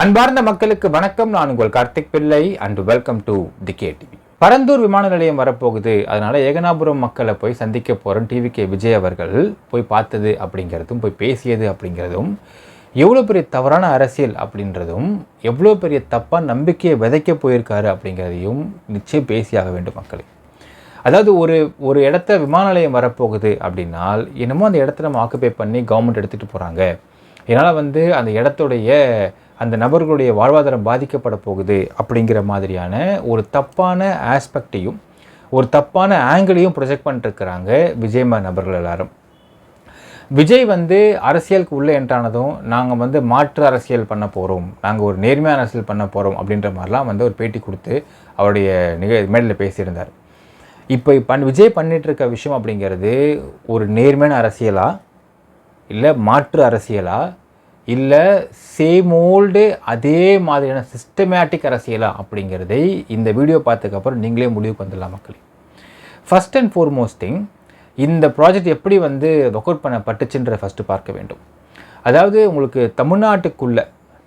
அன்பார்ந்த மக்களுக்கு வணக்கம். நான் உங்கள் கார்த்திக் பிள்ளை and welcome to the KTV. Parandur விமான நிலையம் வரப்போகுது, அதனால ஏகனாபுரம் மக்களை போய் சந்திக்க போகிறோம். டிவிகே விஜய் அவர்கள் போய் பார்த்தது அப்படிங்கிறதும் போய் பேசியது அப்படிங்கிறதும் எவ்வளோ பெரிய தவறான அரசியல் அப்படின்றதும் எவ்வளோ பெரிய தப்பான நம்பிக்கையை விதைக்க போயிருக்காரு அப்படிங்கிறதையும் நிச்சயம் பேசியாக வேண்டும் மக்களே. அதாவது ஒரு இடத்த விமான நிலையம் வரப்போகுது அப்படின்னால் என்னமோ அந்த இடத்த நம்ம ஆக்குபை பண்ணி கவர்மெண்ட் எடுத்துகிட்டு போகிறாங்க, இதனால் அந்த இடத்துடைய அந்த நபர்களுடைய வாழ்வாதாரம் பாதிக்கப்பட போகுது அப்படிங்கிற மாதிரியான ஒரு தப்பான ஆஸ்பெக்டையும் ஒரு தப்பான ஆங்கிளையும் ப்ரொஜெக்ட் பண்ணிட்டுருக்கிறாங்க விஜய் நபர்கள் எல்லாரும். விஜய் அரசியலுக்கு உள்ளே என்றானதும் நாங்கள் மாற்று அரசியல் பண்ண போகிறோம், நாங்கள் ஒரு நேர்மையான அரசியல் பண்ண போகிறோம் அப்படின்ற மாதிரிலாம் ஒரு பேட்டி கொடுத்து அவருடைய மேடையில் பேசியிருந்தார். இப்போ விஜய் பண்ணிகிட்ருக்க விஷயம் அப்படிங்கிறது ஒரு நேர்மையான அரசியலா இல்லை மாற்று அரசியலா இல்லை சேம் ஓல்டு அதே மாதிரியான சிஸ்டமேட்டிக் அரசியலா அப்படிங்கிறதை இந்த வீடியோ பார்த்ததுக்கப்புறம் நீங்களே முடிவுக்கு வந்துடலாம் மக்களே. ஃபஸ்ட் அண்ட் ஃபோர்மோஸ்ட் திங், இந்த ப்ராஜெக்ட் எப்படி ஒர்க் அவுட் பண்ணப்பட்டுச்சுன்ற ஃபஸ்ட்டு பார்க்க வேண்டும். அதாவது உங்களுக்கு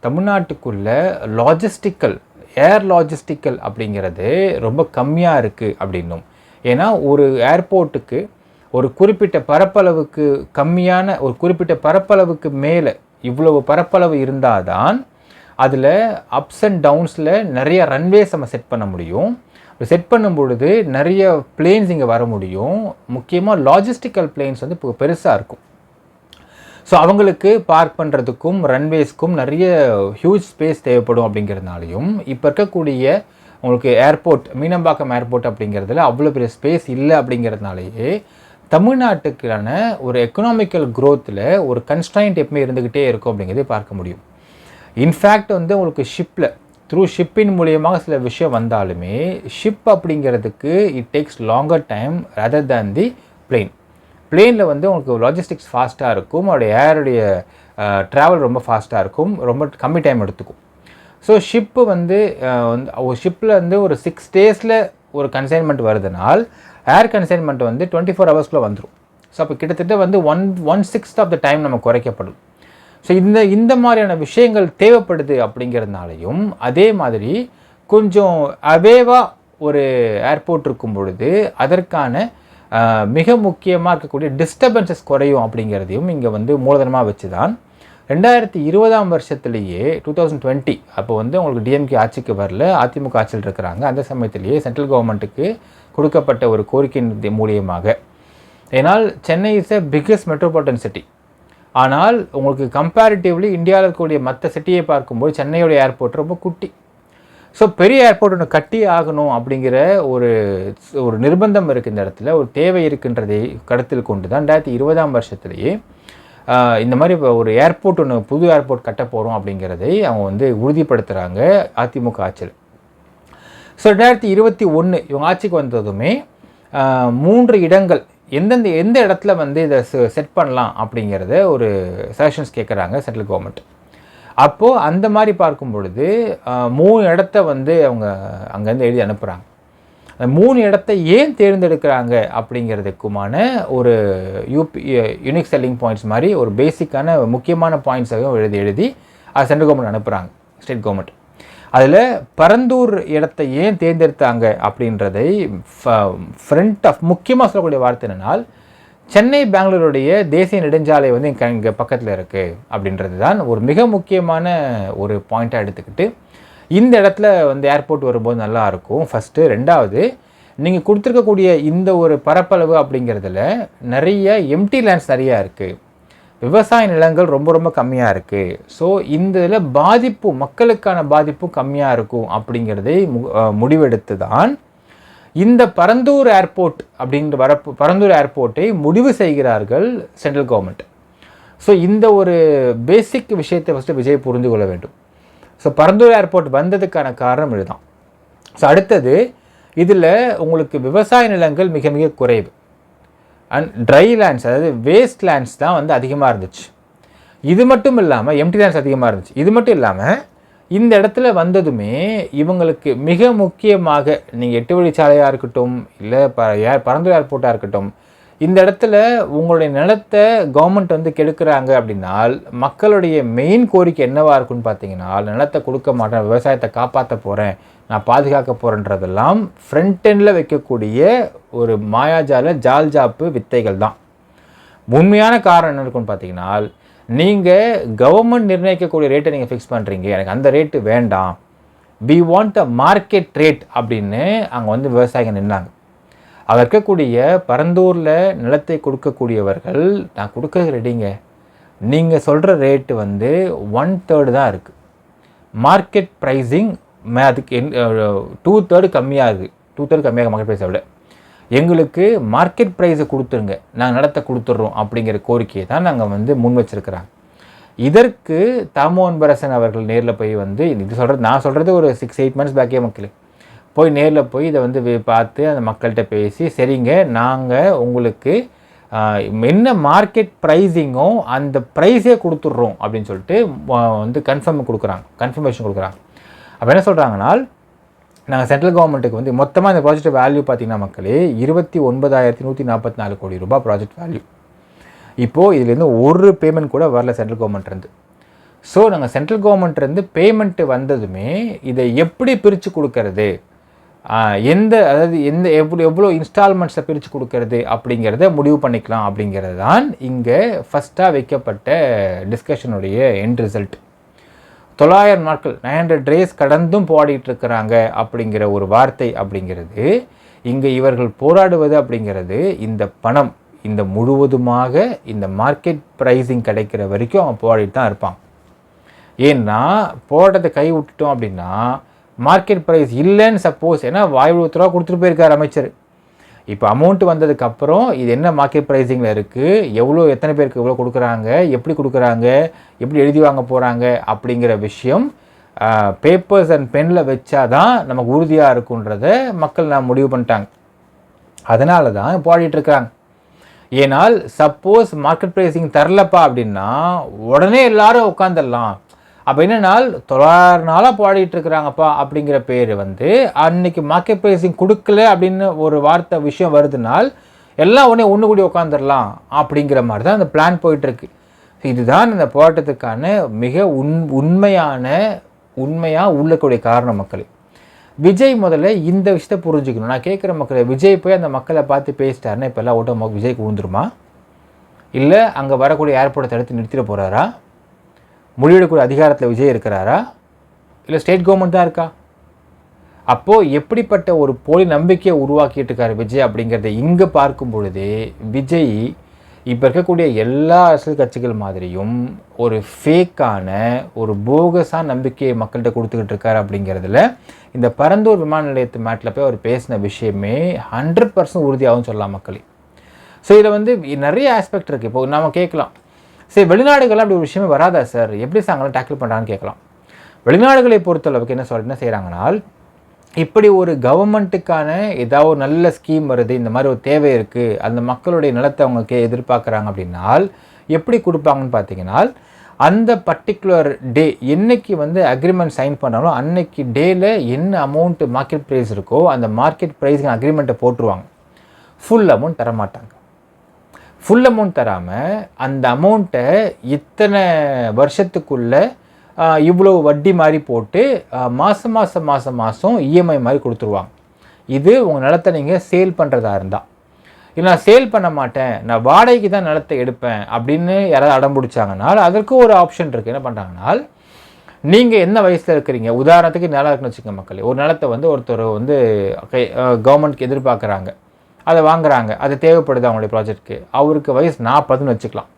தமிழ்நாட்டுக்குள்ளே லாஜிஸ்டிக்கல் ஏர் லாஜிஸ்டிக்கல் அப்படிங்கிறது ரொம்ப கம்மியாக இருக்குது அப்படின்னும். ஏன்னா ஒரு ஏர்போர்ட்டுக்கு ஒரு குறிப்பிட்ட பரப்பளவுக்கு கம்மியான ஒரு குறிப்பிட்ட பரப்பளவுக்கு மேலே இவ்வளவு பரப்பளவு இருந்தால் தான் அதில் அப்ஸ் அண்ட் டவுன்ஸில் நிறைய ரன்வேஸ் நம்ம செட் பண்ண முடியும். செட் பண்ணும் பொழுது நிறைய பிளேன்ஸ் இங்கே வர முடியும். முக்கியமாக லாஜிஸ்டிக்கல் பிளேன்ஸ் இப்போ பெருசாக இருக்கும். ஸோ அவங்களுக்கு பார்க் பண்ணுறதுக்கும் ரன்வேஸ்க்கும் நிறைய ஹியூஜ் ஸ்பேஸ் தேவைப்படும் அப்படிங்கிறதுனாலையும் இப்போ இருக்கக்கூடிய உங்களுக்கு ஏர்போர்ட் மீனம்பாக்கம் ஏர்போர்ட் அப்படிங்கிறதுல அவ்வளோ பெரிய ஸ்பேஸ் இல்லை அப்படிங்கிறதுனாலேயே தமிழ்நாட்டுக்கான ஒரு எக்கனாமிக்கல் க்ரோத்தில் ஒரு கன்ஸ்ட்ரைண்ட் எப்பவுமே இருந்துக்கிட்டே இருக்கும் அப்படிங்கிறதே பார்க்க முடியும். இன்ஃபேக்ட் உங்களுக்கு ஷிப்பின் மூலியமாக சில விஷயம் வந்தாலுமே ஷிப் அப்படிங்கிறதுக்கு it takes longer time rather than the பிளேனில் உங்களுக்கு லாஜிஸ்டிக்ஸ் ஃபாஸ்ட்டாக இருக்கும், அவருடைய ஏருடைய ட்ராவல் ரொம்ப ஃபாஸ்ட்டாக இருக்கும், ரொம்ப கம்மி டைம் எடுத்துக்கும். ஸோ ஷிப்பில் ஒரு 6 days ஒரு கன்சைன்மெண்ட் வருதுனால் ஏர் கன்சைன்மெண்ட் 24 hours வந்துடும். ஸோ அப்போ கிட்டத்தட்ட 1/6 ஆஃப் த டைம் நம்ம குறைக்கப்படும். ஸோ இந்த மாதிரியான விஷயங்கள் தேவைப்படுது அப்படிங்கிறதுனாலையும் அதே மாதிரி கொஞ்சம் அவேவாக ஒரு ஏர்போர்ட் இருக்கும் பொழுது அதற்கான மிக முக்கியமாக இருக்கக்கூடிய டிஸ்டர்பன்சஸ் குறையும் அப்படிங்கிறதையும் இங்கே மூலதனமாக வச்சு தான் 2020 வருஷத்துலேயே 2020 அப்போ உங்களுக்கு டிஎம்கே ஆட்சிக்கு வரல, அதிமுக ஆட்சியில் இருக்கிறாங்க. அந்த சமயத்திலேயே சென்ட்ரல் கவர்மெண்ட்டுக்கு கொடுக்கப்பட்ட ஒரு கோரிக்கையின் மூலியமாக, ஏன்னால் Chennai is a biggest metropolitan city. ஆனால் உங்களுக்கு கம்பேரிட்டிவ்லி இந்தியாவில் இருக்கக்கூடிய மற்ற சிட்டியை பார்க்கும்போது சென்னையோடைய ஏர்போர்ட் ரொம்ப குட்டி. ஸோ பெரிய ஏர்போர்ட் ஒன்று கட்டி ஆகணும் அப்படிங்கிற ஒரு நிர்பந்தம் இருக்குது, இந்த இடத்துல ஒரு தேவை இருக்கின்றதை கருத்தில் கொண்டு தான் 2020 வருஷத்துலேயே இந்த மாதிரி இப்போ ஒரு ஏர்போர்ட் ஒன்று புது ஏர்போர்ட் கட்ட போகிறோம் அப்படிங்கிறதை அவங்க உறுதிப்படுத்துகிறாங்க அதிமுக ஆட்சியில். ஸோ 2021 இவங்க ஆட்சிக்கு வந்ததுமே 3 இடங்கள் எந்த இடத்துல இதை செட் பண்ணலாம் அப்படிங்கிறத ஒரு சஜஷன்ஸ் கேட்குறாங்க சென்ட்ரல் கவர்மெண்ட். அப்போது அந்த மாதிரி பார்க்கும் பொழுது 3 இடத்த அவங்க அங்கேருந்து எழுதி அனுப்புகிறாங்க. அந்த 3 இடத்தை ஏன் தேர்ந்தெடுக்கிறாங்க அப்படிங்கிறதுக்குமான ஒரு யூனிக் செல்லிங் பாயிண்ட்ஸ் மாதிரி ஒரு பேசிக்கான முக்கியமான பாயிண்ட்ஸாகவும் எழுதி அது சென்ட்ரல் கவர்மெண்ட் அனுப்புகிறாங்க, ஸ்டேட் கவர்மெண்ட். அதில் பரந்தூர் இடத்தை ஏன் தேர்ந்தெடுத்தாங்க அப்படின்றதை முக்கியமாக சொல்லக்கூடிய வார்த்தை என்னென்னால், சென்னை பெங்களூருடைய தேசிய நெடுஞ்சாலை இங்கே பக்கத்தில் இருக்குது அப்படின்றது தான் ஒரு மிக முக்கியமான ஒரு பாயிண்ட்டாக எடுத்துக்கிட்டு இந்த இடத்துல ஏர்போர்ட் வரும்போது நல்லாயிருக்கும் ஃபஸ்ட்டு. 2வது, நீங்கள் கொடுத்துருக்கக்கூடிய இந்த ஒரு பரப்பளவு அப்படிங்கிறதுல நிறைய எம்டி லேண்ட்ஸ் நிறையா இருக்குது, விவசாய நிலங்கள் ரொம்ப ரொம்ப கம்மியாக இருக்குது. ஸோ இந்த இதில் மக்களுக்கான பாதிப்பும் கம்மியாக இருக்கும் அப்படிங்கிறதை முடிவெடுத்து தான் இந்த பரந்தூர் ஏர்போர்ட் பரந்தூர் ஏர்போர்ட்டை முடிவு செய்கிறார்கள் சென்ட்ரல் கவர்மெண்ட். ஸோ இந்த ஒரு பேசிக் விஷயத்தை ஃபஸ்ட்டு விஜய் புரிந்து கொள்ள வேண்டும். ஸோ பரந்தூர் ஏர்போர்ட் வந்ததுக்கான காரணம் இதுதான். ஸோ அடுத்தது, இதில் உங்களுக்கு விவசாய நிலங்கள் மிக மிக குறைவு அண்ட் ட்ரை லேண்ட்ஸ், அதாவது வேஸ்ட் லேண்ட்ஸ் தான் அதிகமாக இருந்துச்சு. இது மட்டும் இல்லாமல் எம்டி லேண்ட்ஸ் அதிகமாக இருந்துச்சு. இது மட்டும் இல்லாமல் இந்த இடத்துல வந்ததுமே இவங்களுக்கு மிக முக்கியமாக நீங்கள் 8 வழிச்சாலையாக இருக்கட்டும் இல்லை பரந்தூர் ஏர்போர்ட்டாக இருக்கட்டும், இந்த இடத்துல உங்களுடைய நிலத்தை கவர்மெண்ட் வந்து கெடுக்கிறாங்க அப்படின்னால் மக்களுடைய மெயின் கோரிக்கை என்னவாக இருக்குன்னு பார்த்தீங்கன்னா, நிலத்தை கொடுக்க மாட்டேன், விவசாயத்தை காப்பாற்ற போகிறேன், நான் பாதுகாக்க போகிறேன்றதெல்லாம் ஃப்ரண்ட் எண்டில் வைக்கக்கூடிய ஒரு மாயாஜால ஜால்ஜாப்பு வித்தைகள் தான். உண்மையான காரணம் என்ன இருக்குன்னு பார்த்தீங்கன்னா, நீங்கள் கவர்மெண்ட் நிர்ணயிக்கக்கூடிய ரேட்டை நீங்கள் ஃபிக்ஸ் பண்ணுறீங்க, எனக்கு அந்த ரேட்டு வேண்டாம், we want a market rate அப்படின்னு அங்கே வந்து விவசாயிகள் நின்னாங்க. அங்கே இருக்கக்கூடிய பரந்தூரில் நிலத்தை கொடுக்கக்கூடியவர்கள், நான் கொடுக்க ரெடிங்க, நீங்கள் சொல்கிற ரேட்டு வந்து 1/3 தான் இருக்குது, மார்க்கெட் ப்ரைஸிங் அதுக்கு 2/3 கம்மியாக இருக்குது, 2/3 கம்மியாக மார்க்கெட் ப்ரைஸை விட, எங்களுக்கு மார்க்கெட் ப்ரைஸை கொடுத்துருங்க, நாங்கள் நிலத்தை கொடுத்துட்றோம் அப்படிங்கிற கோரிக்கையை தான் நாங்கள் வந்து முன் வச்சுருக்கிறாங்க. இதற்கு தாமோன்பரசன் அவர்கள் நேரில் போய் வந்து இது சொல்கிறது, நான் சொல்கிறது ஒரு 6-8 months பேக்கே மக்களே, போய் நேரில் போய் இதை வந்து பார்த்து அந்த மக்கள்கிட்ட பேசி, சரிங்க நாங்கள் உங்களுக்கு என்ன மார்க்கெட் ப்ரைஸிங்கோ அந்த ப்ரைஸே கொடுத்துட்றோம் அப்படின்னு சொல்லிட்டு வந்து கன்ஃபர்மேஷன் கொடுக்குறாங்க. அப்போ என்ன சொல்கிறாங்கன்னா, நாங்கள் சென்ட்ரல் கவர்மெண்ட்டுக்கு வந்து மொத்தமாக இந்த ப்ராஜெக்ட் வேல்யூ பார்த்திங்கன்னா மக்களே 29,144 கோடி ரூபாய் ப்ராஜெக்ட் வேல்யூ. இப்போது இதுலேருந்து ஒரு பேமெண்ட் கூட வரல சென்ட்ரல் கவர்மெண்ட்லேருந்து. ஸோ நாங்கள் சென்ட்ரல் கவர்மெண்ட்லேருந்து பேமெண்ட்டு வந்ததுமே இதை எப்படி பிரித்து கொடுக்கறது, அதாவது எவ்வளோ இன்ஸ்டால்மெண்ட்ஸை பிரித்து கொடுக்கறது அப்படிங்கிறத முடிவு பண்ணிக்கலாம் அப்படிங்கிறது தான் இங்கே ஃபஸ்ட்டாக வைக்கப்பட்ட டிஸ்கஷனுடைய எண்ட் ரிசல்ட். 900 நாட்கள் 900 days கடந்தும் போராடிட்டு இருக்கிறாங்க அப்படிங்கிற ஒரு வார்த்தை அப்படிங்கிறது, இங்கே இவர்கள் போராடுவது அப்படிங்கிறது இந்த பணம் இந்த முழுவதுமாக இந்த மார்க்கெட் ப்ரைஸிங் கிடைக்கிற வரைக்கும் அவங்க போராடிட்டு தான் இருப்பாங்க. ஏன்னா போராட்டத்தை கை விட்டுட்டோம் அப்படின்னா மார்க்கெட் ப்ரைஸ் இல்லைன்னு சப்போஸ், ஏன்னா வாய் 20 ரூபா கொடுத்துட்டு போயிருக்கார் அமைச்சர், இப்போ அமௌண்ட் வந்ததுக்கப்புறம் இது என்ன மார்க்கெட் ப்ரைஸிங்கில் இருக்குது, எத்தனை பேருக்கு எவ்வளோ கொடுக்குறாங்க, எப்படி கொடுக்குறாங்க, எப்படி எழுதி வாங்க போகிறாங்க அப்படிங்கிற விஷயம் பேப்பர்ஸ் அண்ட் பெனில் வச்சாதான் நமக்கு உறுதியாக இருக்குன்றத மக்கள் நான் முடிவு பண்ணிட்டாங்க. அதனால தான் போராடிட்டுருக்காங்க. ஏனால் சப்போஸ் மார்க்கெட் ப்ரைஸிங் தரலப்பா அப்படின்னா உடனே எல்லாரும் உட்காந்துடலாம். அப்போ என்னென்னால் 900 நாளாக போராடிட்டு இருக்கிறாங்கப்பா அப்படிங்கிற பேர் வந்து அன்னைக்கு மார்க்கெட் ப்ரைஸிங் கொடுக்கல அப்படின்னு ஒரு வார்த்தை விஷயம் வருதுனால் எல்லாம் உடனே ஒன்று கூடி உட்காந்துடலாம் அப்படிங்கிற மாதிரி தான் அந்த பிளான் போயிட்டுருக்கு. இதுதான் இந்த போராட்டத்துக்கான மிக உண்மையாக உள்ளக்கூடிய காரணம் மக்களே. விஜய் முதல்ல இந்த விஷயத்தை புரிஞ்சுக்கணும். நான் கேட்குற மக்களை, விஜய் போய் அந்த மக்களை பார்த்து பேசிட்டாருன்னா இப்போ எல்லாம் ஓட்ட விஜய்க்கு விழுந்துருமா, இல்லை அங்கே வரக்கூடிய ஏர்போர்ட்டை தடுத்து நிறுத்திட போகிறாரா, முடிவெடுக்கக்கூடிய அதிகாரத்தில் விஜய் இருக்கிறாரா, இல்லை ஸ்டேட் கவர்மெண்ட் தான் இருக்கா? அப்போது எப்படிப்பட்ட ஒரு போலி நம்பிக்கையை உருவாக்கிட்டு இருக்காரு விஜய் அப்படிங்கிறத இங்கே பார்க்கும் பொழுது, விஜய் இப்போ இருக்கக்கூடிய எல்லா அரசியல் கட்சிகள் மாதிரியும் ஒரு ஃபேக்கான ஒரு போகஸான நம்பிக்கையை மக்கள்கிட்ட கொடுத்துக்கிட்டு இருக்காரு அப்படிங்கிறதுல இந்த பரந்தூர் விமான நிலையத்து மேட்டில் போய் அவர் பேசின விஷயமே 100% உறுதியாகவும் சொல்லலாம் மக்களே. ஸோ இதில் வந்து நிறைய ஆஸ்பெக்ட் இருக்குது. இப்போ நம்ம கேட்கலாம், சரி வெளிநாடுகள்லாம் அப்படி ஒரு விஷயமே வராதா சார், எப்படி சாங்கெல்லாம் டேக்கிள் பண்ணுறாங்கன்னு கேட்கலாம். வெளிநாடுகளை பொறுத்தளவுக்கு என்ன செய்கிறாங்கன்னா, இப்படி ஒரு கவர்மெண்ட்டுக்கான ஏதாவது ஒரு நல்ல ஸ்கீம் வருது, இந்த மாதிரி ஒரு தேவை இருக்குது, அந்த மக்களுடைய நிலத்தை அவங்க எதிர்பார்க்குறாங்க அப்படின்னால் எப்படி கொடுப்பாங்கன்னு பார்த்தீங்கன்னா, அந்த பர்டிகுலர் டே என்னைக்கு வந்து அக்ரிமெண்ட் சைன் பண்ணாலும் அன்னைக்கு டேயில் என்ன அமௌண்ட்டு மார்க்கெட் ப்ரைஸ் இருக்கோ அந்த மார்க்கெட் ப்ரைஸுக்கு அக்ரிமெண்ட்டை போட்டுருவாங்க. ஃபுல் அமௌண்ட் தரமாட்டாங்க. ஃபுல் அமௌண்ட் தராமல் அந்த அமௌண்ட்டை இத்தனை வருஷத்துக்குள்ளே இவ்வளோ வட்டி மாதிரி போட்டு மாதம் இஎம்ஐ மாதிரி கொடுத்துருவாங்க. இது உங்கள் நிலத்தை நீங்கள் சேல் பண்ணுறதா இருந்தால். இல்லை நான் சேல் பண்ண மாட்டேன், நான் வாடகைக்கு தான் நிலத்தை எடுப்பேன் அப்படின்னு யாராவது அடம் பிடிச்சாங்கன்னா அதற்கு ஒரு ஆப்ஷன் இருக்குது. என்ன பண்ணுறாங்கன்னா, நீங்கள் என்ன வயசில் இருக்கிறீங்க, உதாரணத்துக்கு நிலம் இருக்குன்னு வச்சுக்கோங்க மக்களே, ஒரு நிலத்தை வந்து ஒருத்தர் வந்து கவர்மெண்ட்க்கு எதிர்பார்க்குறாங்க, அதை வாங்குறாங்க, அது தேவைப்படுது அவங்களுடைய ப்ராஜெக்ட்டுக்கு, அவருக்கு வயசு 40ன்னு வச்சுக்கலாம்.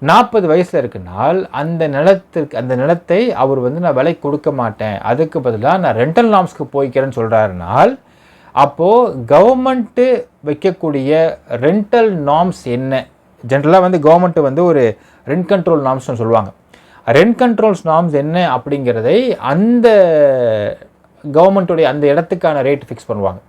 40 வயசில் இருக்குனால் அந்த நிலத்தை அவர் வந்து நான் விலை கொடுக்க மாட்டேன், அதுக்கு பதிலாக நான் ரெண்டல் நார்ம்ஸ்க்கு போய்க்கிறேன்னு சொல்கிறாருனால், அப்போது கவர்மெண்ட்டு வைக்கக்கூடிய ரெண்டல் நார்ம்ஸ் என்ன, ஜென்ரலாக வந்து கவர்மெண்ட்டு வந்து ஒரு ரெண்ட் கண்ட்ரோல் நார்ம்ஸ்னு சொல்லுவாங்க. ரெண்ட் கண்ட்ரோல்ஸ் நார்ம்ஸ் என்ன அப்படிங்கிறதை அந்த கவர்மெண்ட்டுடைய அந்த இடத்துக்கான ரேட் ஃபிக்ஸ் பண்ணுவாங்க.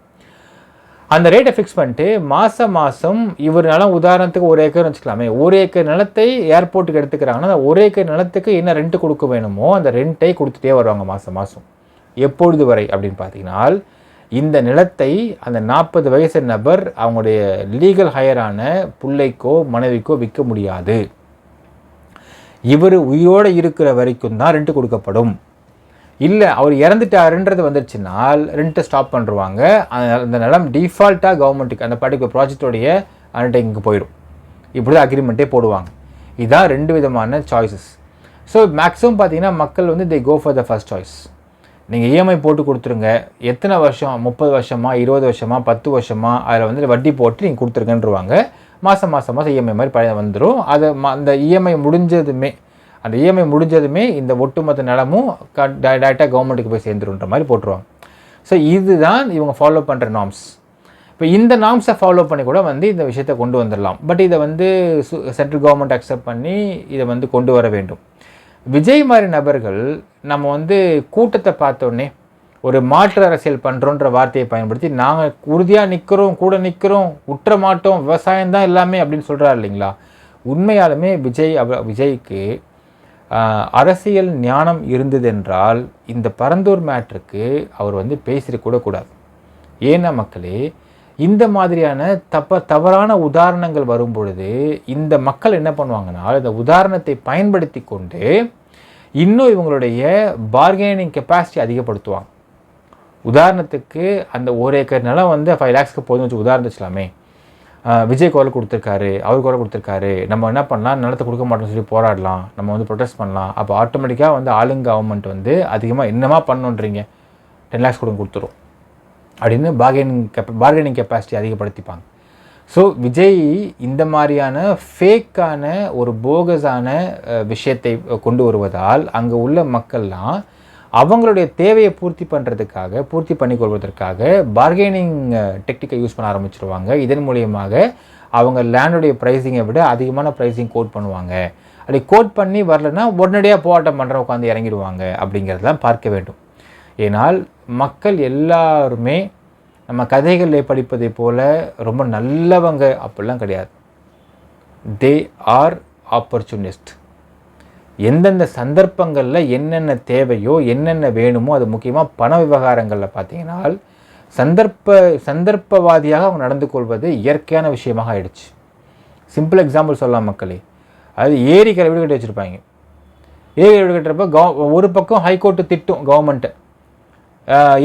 அந்த ரேட்டை ஃபிக்ஸ் பண்ணிட்டு மாதம் இவர் நிலம் உதாரணத்துக்கு 1 ஏக்கர்னு வச்சுக்கலாமே, 1 ஏக்கர் நிலத்தை ஏர்போர்ட்டுக்கு எடுத்துக்கிறாங்கன்னா அந்த 1 ஏக்கர் நிலத்துக்கு என்ன ரெண்ட்டு கொடுக்க வேணுமோ அந்த ரெண்ட்டை கொடுத்துட்டே வருவாங்க மாதம். எப்பொழுது வரை அப்படின்னு பார்த்தீங்கன்னா, இந்த நிலத்தை அந்த 40 வயசு நபர் அவங்களுடைய லீகல் ஹையரான பிள்ளைக்கோ மனைவிக்கோ விற்க முடியாது. இவர் உயிரோடு இருக்கிற வரைக்கும் தான் ரெண்ட் கொடுக்கப்படும். இல்லை அவர் இறந்துட்டாருன்றது வந்துருச்சுனால் ரெண்ட்டை ஸ்டாப் பண்ணுருவாங்க. அந்த நிலம் டிஃபால்ட்டாக கவர்மெண்ட்டுக்கு அந்த பர்டிகுலர் ப்ராஜெக்டோடைய அண்டர்டேக்கிங்க்கு போயிடும். இப்படி தான் அக்ரிமெண்ட்டே போடுவாங்க. இதுதான் 2 விதமான சாய்ஸஸ். ஸோ மேக்ஸிமம் பார்த்தீங்கன்னா மக்கள் வந்து they go for the first choice. நீங்கள் இஎம்ஐ போட்டு கொடுத்துருங்க, எத்தனை வருஷம், 30 வருஷமா 20 வருஷமா 10 வருஷமா அதில் வந்து வட்டி போட்டு நீங்கள் கொடுத்துருங்கன்றுவாங்க. மாதம் இஎம்ஐ மாதிரி வந்துடும். அது அந்த இஎம்ஐ முடிஞ்சதுமே இந்த ஒட்டுமொத்த நிலமும் டைரெக்டாக கவர்மெண்ட்டுக்கு போய் சேர்ந்துருன்ற மாதிரி போட்டுருவாங்க. ஸோ இதுதான் இவங்க ஃபாலோ பண்ணுற நார்ம்ஸ். இப்போ இந்த நார்ம்ஸை ஃபாலோ பண்ணி கூட வந்து இந்த விஷயத்தை கொண்டு வந்துடலாம். பட் இதை வந்து சென்ட்ரல் கவர்மெண்ட் அக்செப்ட் பண்ணி இதை வந்து கொண்டு வர வேண்டும். விஜய் மாதிரி நபர்கள் நம்ம வந்து கூட்டத்தை பார்த்தோன்னே ஒரு மாற்று அரசியல் பண்ணுறோன்ற வார்த்தையை பயன்படுத்தி நாங்கள் உறுதியாக நிற்கிறோம், கூட நிற்கிறோம், உற்ற மாட்டோம், விவசாயம்தான் எல்லாமே அப்படின்னு சொல்கிறார் இல்லைங்களா. உண்மையாலுமே விஜய்க்கு அரசியல் ஞானம் இருந்ததென்றால் இந்த பரந்தூர் மேட்ருக்கு அவர் வந்து பேசிடக்கூடாது. ஏன்னா மக்களே, இந்த மாதிரியான தவறான உதாரணங்கள் வரும் பொழுது இந்த மக்கள் என்ன பண்ணுவாங்கன்னா இந்த உதாரணத்தை பயன்படுத்தி கொண்டு இன்னும் இவங்களுடைய பார்கெனிங் கெப்பாசிட்டி அதிகப்படுத்துவாங்க. உதாரணத்துக்கு அந்த 1 ஏக்கர் நிலம் வந்து 5 lakhsக்கு போதும்னு வச்சு உதாரணம் வச்சுலாமே. விஜய் குரல் கொடுத்துருக்காரு, அவர் குரல் கொடுத்துருக்காரு, நம்ம என்ன பண்ணலாம், நிலத்தை கொடுக்க மாட்டோம்னு சொல்லி போராடலாம், நம்ம வந்து ப்ரொடெஸ்ட் பண்ணலாம். அப்போ ஆட்டோமேட்டிக்காக வந்து ஆளுங்க கவர்மெண்ட் வந்து அதிகமாக என்னமா பண்ணுன்றீங்க, 10 lakhs கொடுத்துரும் அப்படின்னு பார்கெனிங் கெப்பாசிட்டி அதிகப்படுத்திப்பாங்க. ஸோ விஜய் இந்த மாதிரியான ஃபேக்கான ஒரு போகஸான விஷயத்தை கொண்டு வருவதால் அங்கே உள்ள மக்கள்லாம் அவங்களுடைய தேவையை பூர்த்தி பண்ணிக்கொள்வதற்காக பார்கெனிங் டெக்னிக்கை யூஸ் பண்ண ஆரம்பிச்சிருவாங்க. இதன் மூலியமாக அவங்க லேண்டுடைய ப்ரைஸிங்கை விட அதிகமான ப்ரைஸிங் கோட் பண்ணுவாங்க. அப்படி கோட் பண்ணி வரலைன்னா உடனடியாக போராட்டம் பண்ணுற உட்காந்து இறங்கிடுவாங்க. அப்படிங்கிறதெல்லாம் பார்க்க வேண்டும். ஏனால் மக்கள் எல்லாருமே நம்ம கதைகளில் படிப்பதை போல் ரொம்ப நல்லவங்க அப்படிலாம் கிடையாது. They are opportunist. எந்தெந்த சந்தர்ப்பங்களில் என்னென்ன தேவையோ என்னென்ன வேணுமோ, அது முக்கியமாக பண விவகாரங்களில் பார்த்தீங்கன்னா சந்தர்ப்பவாதியாக அவங்க நடந்து கொள்வது இயற்கையான விஷயமாக ஆயிடுச்சு. சிம்பிள் எக்ஸாம்பிள் சொல்லலாம் மக்களே. அது ஏரிக்கரை வீடு கட்டி வச்சுருப்பாங்க. ஏரிக்கரை வீடு கட்டுறப்ப ஒரு பக்கம் ஹைகோர்ட்டு திட்டும் கவர்மெண்ட்டு,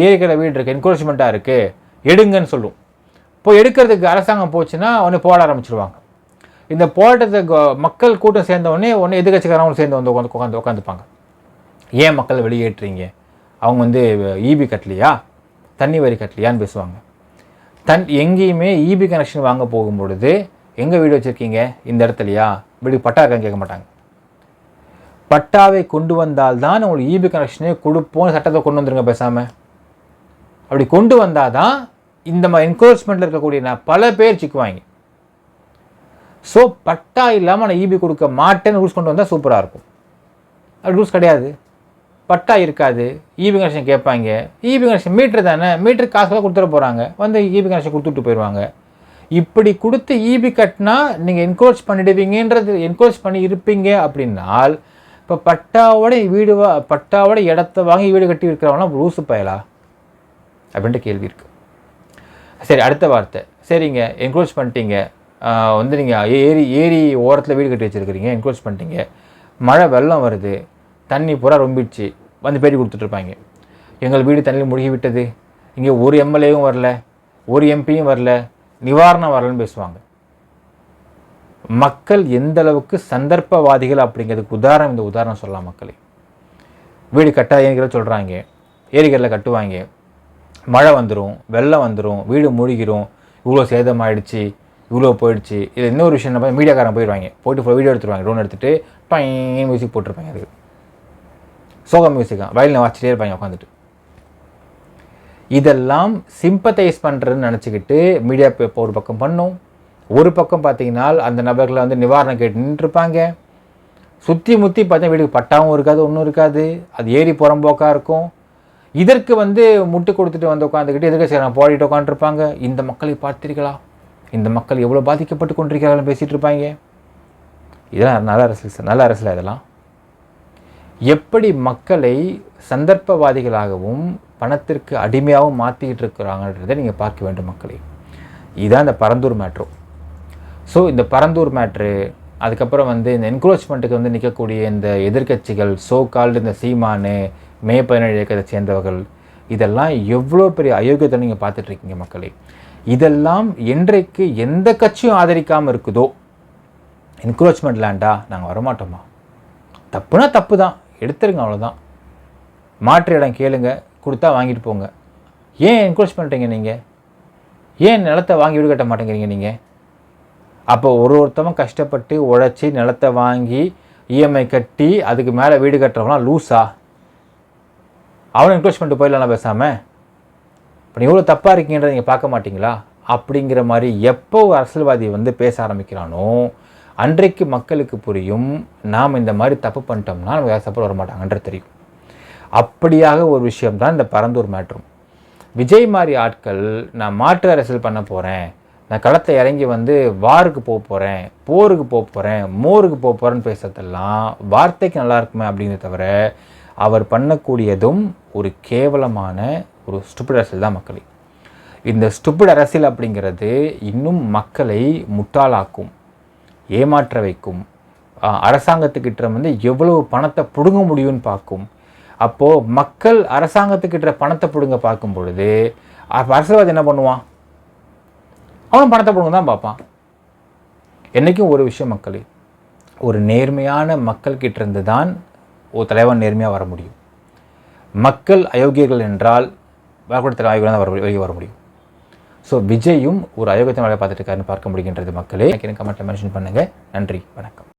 ஏரிக்கரை வீடு இருக்குது, என்கரேஜ்மெண்ட்டாக இருக்குது, எடுங்கன்னு சொல்லும். இப்போ எடுக்கிறதுக்கு அரசாங்கம் போச்சுன்னா உடனே போட ஆரம்பிச்சிருவாங்க. இந்த போராட்டத்தை மக்கள் கூட்டம் சேர்ந்தவொடனே எதிர்கட்சிக்காரங்களும் சேர்ந்து வந்து உட்காந்துப்பாங்க. ஏன் மக்களை வெளியேற்றுறீங்க, அவங்க வந்து ஈபி கட்டலையா, தண்ணி வரி கட்டலையான்னு பேசுவாங்க. எங்கேயுமே ஈபி கனெக்ஷன் வாங்க போகும்பொழுது எங்கே வீடு வச்சுருக்கீங்க, இந்த இடத்துலையா, வீடு பட்டா இருக்கான்னு கேட்க மாட்டாங்க. பட்டாவை கொண்டு வந்தால்தான் உங்களுக்கு ஈபி கனெக்ஷனே கொடுப்போம், சட்டத்தை கொண்டு வந்துருங்க பேசாமல். அப்படி கொண்டு வந்தால் தான் இந்த மாதிரி என்கரேஜ்மெண்ட்டில் இருக்கக்கூடிய பல பேர் சிக்குவாங்க. ஸோ பட்டா இல்லாமல் நான் ஈபி கொடுக்க மாட்டேன்னு ரூல்ஸ் கொண்டு வந்தால் சூப்பராக இருக்கும். அது ரூல்ஸ் கிடையாது. பட்டா இருக்காது, ஈபி கனெக்ஷன் கேட்பாங்க. ஈபி கனெக்ஷன் மீட்ரு தானே, மீட்டருக்கு காசுலாம் கொடுத்துட போகிறாங்க, வந்து ஈபி கனெக்ஷன் கொடுத்துட்டு போயிடுவாங்க. இப்படி கொடுத்து ஈபி கட்டினா நீங்கள் என்கரேஜ் பண்ணி இருப்பீங்க அப்படின்னால் இப்போ பட்டாவோட இடத்த வாங்கி வீடு கட்டி இருக்கிறவங்களாம் ரூசு பயலா அப்படின்ட்டு கேள்வி இருக்குது. சரி, அடுத்த வார்த்தை, சரிங்க என்கரேஜ் பண்ணிட்டீங்க, வந்து நீங்கள் ஏரி ஓரத்தில் வீடு கட்டி வச்சுருக்கிறீங்க, என்கரேஜ் பண்ணிட்டீங்க, மழை வெள்ளம் வருது, தண்ணி பூரா ரொம்பிடுச்சு, வந்து பேட்டி கொடுத்துட்ருப்பாங்க, எங்கள் வீடு தண்ணியில் முழுகி விட்டது, இங்கே ஒரு எம்எல்ஏவும் வரல, ஒரு எம்பியும் வரல, நிவாரணம் வரலன்னு பேசுவாங்க. மக்கள் எந்த அளவுக்கு சந்தர்ப்பவாதிகள் அப்படிங்கிறதுக்கு இந்த உதாரணம் சொல்லலாம் மக்களே. வீடு கட்டாதீங்கிற சொல்கிறாங்க, ஏரிகளில் கட்டுவாங்க, மழை வந்துடும், வெள்ளம் வந்துடும், வீடு மூழ்கிடும், இவ்வளோ சேதமாயிடுச்சு, இவ்வளோ போயிடுச்சு. இது இன்னொரு விஷயம் என்ன, மீடியாக்காரன் போயிடுவாங்க, போய்ட்டு வீடியோ எடுத்துருவாங்க, ட்ரோன் எடுத்துகிட்டு பையன் மியூசிக் போட்டிருப்பாங்க. அதுக்கு சோகம் மியூசிக்காக வயலில் வாச்சிட்டே இருப்பாங்க உட்காந்துட்டு. இதெல்லாம் சிம்பத்தைஸ் பண்ணுறதுன்னு நினச்சிக்கிட்டு மீடியா இப்போ ஒரு பக்கம் பண்ணும். ஒரு பக்கம் பார்த்தீங்கன்னா அந்த நபர்களை வந்து நிவாரணம் கேட்டு நின்றுருப்பாங்க. சுற்றி முற்றி பார்த்தா வீட்டுக்கு பட்டாவும் இருக்காது, ஒன்றும் இருக்காது, அது ஏறி புறம்போக்காக இருக்கும். இதற்கு வந்து முட்டு கொடுத்துட்டு வந்து உட்காந்துக்கிட்டு எதிர்க்க போராடிட்டு உட்காந்துருப்பாங்க. இந்த மக்களை பார்த்தீர்களா, இந்த மக்கள் எவ்வளோ பாதிக்கப்பட்டு கொண்டிருக்கிறார்கள் பேசிகிட்டு இருப்பாங்க. இதெல்லாம் நல்ல அரசியல் இதெல்லாம் எப்படி மக்களை சந்தர்ப்பவாதிகளாகவும் பணத்திற்கு அடிமையாகவும் மாற்றிக்கிட்டு இருக்கிறாங்கன்றதை நீங்கள் பார்க்க வேண்டும் மக்களே. இதுதான் இந்த பரந்தூர் மேட்ரு. ஸோ இந்த பரந்தூர் மேட்ரு, அதுக்கப்புறம் வந்து இந்த என்க்ரோச்மெண்ட்டுக்கு வந்து நிற்கக்கூடிய இந்த எதிர்க்கட்சிகள், சோ கால்டு இந்த சீமானு, மே 17 இயக்கத்தை சேர்ந்தவர்கள், இதெல்லாம் எவ்வளோ பெரிய அயோக்கியத்தை நீங்கள் பார்த்துட்ருக்கீங்க மக்களே. இதெல்லாம் என்றைக்கு எந்த கட்சியும் ஆதரிக்காமல் இருக்குதோ, என்க்ரோச்மெண்ட் லேண்டா நாங்கள் வரமாட்டோமா, தப்புனா தப்பு தான், எடுத்துருங்க, அவ்வளோதான். மாற்று இடம் கேளுங்க, கொடுத்தா வாங்கிட்டு போங்க. ஏன் என்க்ரோச் பண்ணுறீங்க நீங்கள்? ஏன் நிலத்தை வாங்கி வீடு கட்ட மாட்டேங்கிறீங்க நீங்கள்? அப்போ ஒருத்தவன் கஷ்டப்பட்டு உழைச்சி நிலத்தை வாங்கி இஎம்ஐ கட்டி அதுக்கு மேலே வீடு கட்டுறவங்களாம் லூஸா? அவனை என்க்ரோச் பண்ணிட்டு போயிடலாம் பேசாமல். இப்போ நீ எவ்வளோ தப்பாக இருக்கீங்கன்றதை நீங்கள் பார்க்க மாட்டிங்களா? அப்படிங்கிற மாதிரி எப்போ ஒரு அரசியல்வாதி வந்து பேச ஆரம்பிக்கிறானோ அன்றைக்கு மக்களுக்கு புரியும், நாம் இந்த மாதிரி தப்பு பண்ணிட்டோம்னா நமக்கு யாரும் சப்போர்ட் வர மாட்டாங்கன்றது தெரியும். அப்படியாக ஒரு விஷயம்தான் இந்த பரந்தூர் மேட்ரும். விஜய் மாதிரி ஆட்கள் நான் மாற்று அரசியல் பண்ண போகிறேன், நான் களத்தை இறங்கி வந்து வாருக்கு போக போகிறேன், போருக்கு போக போகிறேன், மோருக்கு போக போகிறேன்னு பேசுறதெல்லாம் வார்த்தைக்கு நல்லா இருக்குமே அப்படிங்கிறத தவிர அவர் பண்ணக்கூடியதும் ஒரு கேவலமான ஒரு ஸ்டூபிட் அரசியல் தான் மக்களே. இந்த ஸ்டூபிட் அரசியல் அப்படிங்கிறது இன்னும் மக்களை முட்டாளாக்கும், ஏமாற்ற வைக்கும், அரசாங்கத்துக்கிட்ட வந்து எவ்வளவு பணத்தை பிடுங்க முடியும்னு பார்க்கும். அப்போது மக்கள் அரசாங்கத்துக்கிட்ட பணத்தை பிடுங்க பார்க்கும் பொழுது அரசியல்வாதி என்ன பண்ணுவான்? அவனும் பணத்தை பிடுங்க தான் பார்ப்பான். என்றைக்கும் ஒரு விஷயம் மக்களே, ஒரு நேர்மையான மக்கள்கிட்ட இருந்து தான் ஒரு தலைவன் நேர்மையாக வர முடியும். மக்கள் அயோக்கியர்கள் என்றால் வரக்கூடிய தலைவர்கள் தான் வெளியே வர முடியும். ஸோ விஜயும் ஒரு அயோக்கியத்தை வேலை பார்த்துட்டு இருக்காருன்னு பார்க்க முடிகின்றது மக்களே. எனக்கு கமெண்ட்டில் மென்ஷன் பண்ணுங்கள். நன்றி, வணக்கம்.